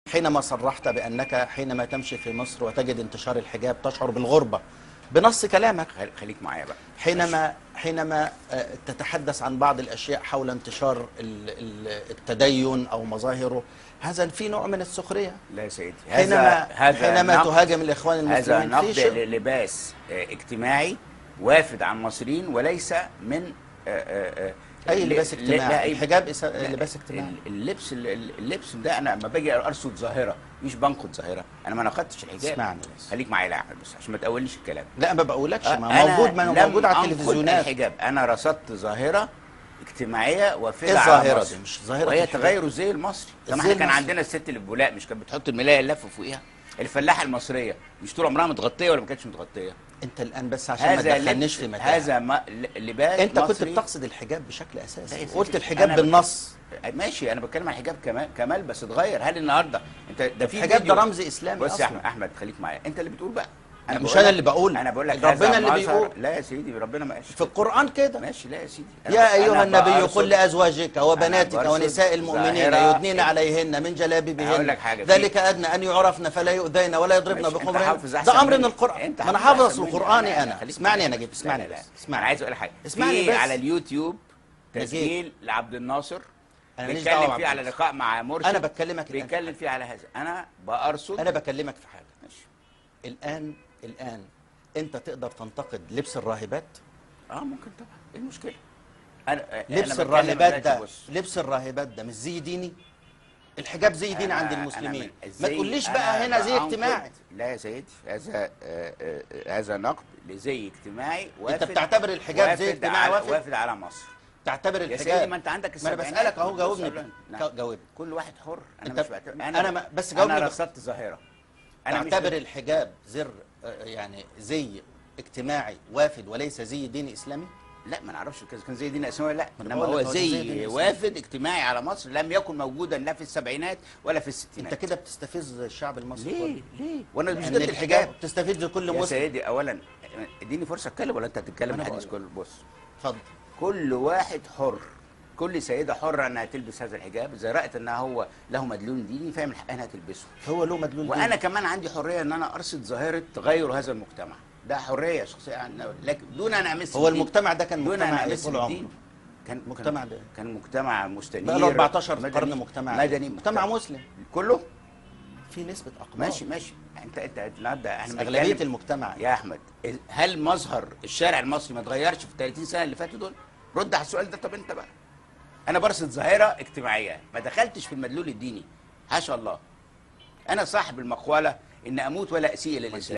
حينما صرحت بأنك حينما تمشي في مصر وتجد انتشار الحجاب تشعر بالغربة بنص كلامك. خليك معايا بقى. حينما تتحدث عن بعض الأشياء حول انتشار التدين أو مظاهره، هذا في نوع من السخرية. لا يا سيدي، حينما تهاجم الإخوان هذا المسلمين نقد للباس اجتماعي وافد عن مصريين وليس من أي لباس اجتماعي. الحجاب لباس اجتماعي. اللبس ده انا لما باجي ارصد ظاهره مش بنقد ظاهره، انا ما نقدتش الحجاب. اسمعني بس، خليك معايا يا احمد بس عشان ما تقوليش الكلام. لا ما بقولكش، ما موجود على التلفزيونات. الحجاب انا رصدت ظاهره اجتماعيه وافده ايه على الظاهره مصر. دي؟ مش ظاهره وهي تغير الزي المصري. لما احنا كان عندنا الست اللي بولاق مش كانت بتحط الملايه اللفه فوقيها؟ الفلاحه المصريه مش طول عمرها متغطيه ولا ما كانتش متغطيه؟ انت الان بس عشان ما تدخلنيش في متاهه. هذا لباس انت كنت مصري. بتقصد الحجاب بشكل اساسي، قلت الحجاب بالنص. ماشي، انا بتكلم عن الحجاب كمال بس اتغير. هل النهارده انت ده في الحجاب ده رمز اسلامي بص اصلا. يا احمد خليك معايا، انت اللي بتقول بقى. انا مش انا اللي بقول، انا بقول لك ربنا اللي بيقول. لا يا سيدي، ربنا ما قالش في القرآن كده. ماشي، لا يا سيدي. يا ايها النبي قل لازواجك وبناتك ونساء المؤمنين يدنين عليهن من جلابيبهن ذلك ادنى ان يعرفن فلا يؤذين ولا يضربن بخمرهن. ده امر من القرآن. ما انا حافظ القرآني انا. اسمعني يا نجيب، اسمعني بس، اسمعني. انا عايز اقول لك حاجه. اسمعني بس. على اليوتيوب تسجيل لعبد الناصر بيتكلم فيه على لقاء مع مرشد. انا بكلمك بيتكلم فيه على هذا. انا بأرصد. انا بكلمك في حاجه. ماشي. الان انت تقدر تنتقد لبس الراهبات؟ ممكن طبعا. ايه المشكله؟ لبس الراهبات ده مش زي ديني؟ الحجاب زي ديني عند المسلمين. ما تقوليش بقى هنا زي اجتماعي. لا يا سيدي، هذا نقد لزي اجتماعي انت بتعتبر الحجاب زي اجتماعي وافد على مصر. تعتبر الحجاب يا سيدي، ما انت عندك ما انا بسالك اهو، جاوبني. جاوبني. كل واحد حر. انا مش بعتبر. انا بس جاوبني. انا رصدت ظاهره. تعتبر الحجاب يعني زي اجتماعي وافد وليس زي ديني اسلامي؟ لا، ما نعرفش كان زي دين اسلامي ولا لا، انما هو زي وافد اجتماعي على مصر لم يكن موجودا لا في السبعينات ولا في الستينات. انت كده بتستفز الشعب المصري. ليه؟ وانا مش ضد الحجاب بتستفز كل مسلم. يا سيدي، اولا اديني فرصه اتكلم ولا انت هتتكلم الحديث كله؟ بص، اتفضل. كل واحد حر، كل سيده حره انها تلبس هذا الحجاب اذا رأت انها هو له مدلول ديني فهي من حقها انها تلبسه. هو له مدلول ديني، وانا كمان عندي حريه ان انا ارصد ظاهره تغير هذا المجتمع. ده حريه شخصيه عنا، لكن دون ان امس. هو المجتمع ده كان مجتمع طول عمره. كان مجتمع مستنير بقى له 14 قرن. مجتمع مدني، مجتمع مسلم كله. في نسبه اقبال. ماشي. انت النهارده احنا اغلبيه المجتمع يا احمد. هل مظهر الشارع المصري ما اتغيرش في 30 سنه اللي فاتوا دول؟ رد على السؤال ده. طب انت بقى، انا برصد ظاهره اجتماعيه ما دخلتش في المدلول الديني. حاشا الله، انا صاحب المقوله ان اموت ولا اسيء الى الاسلام.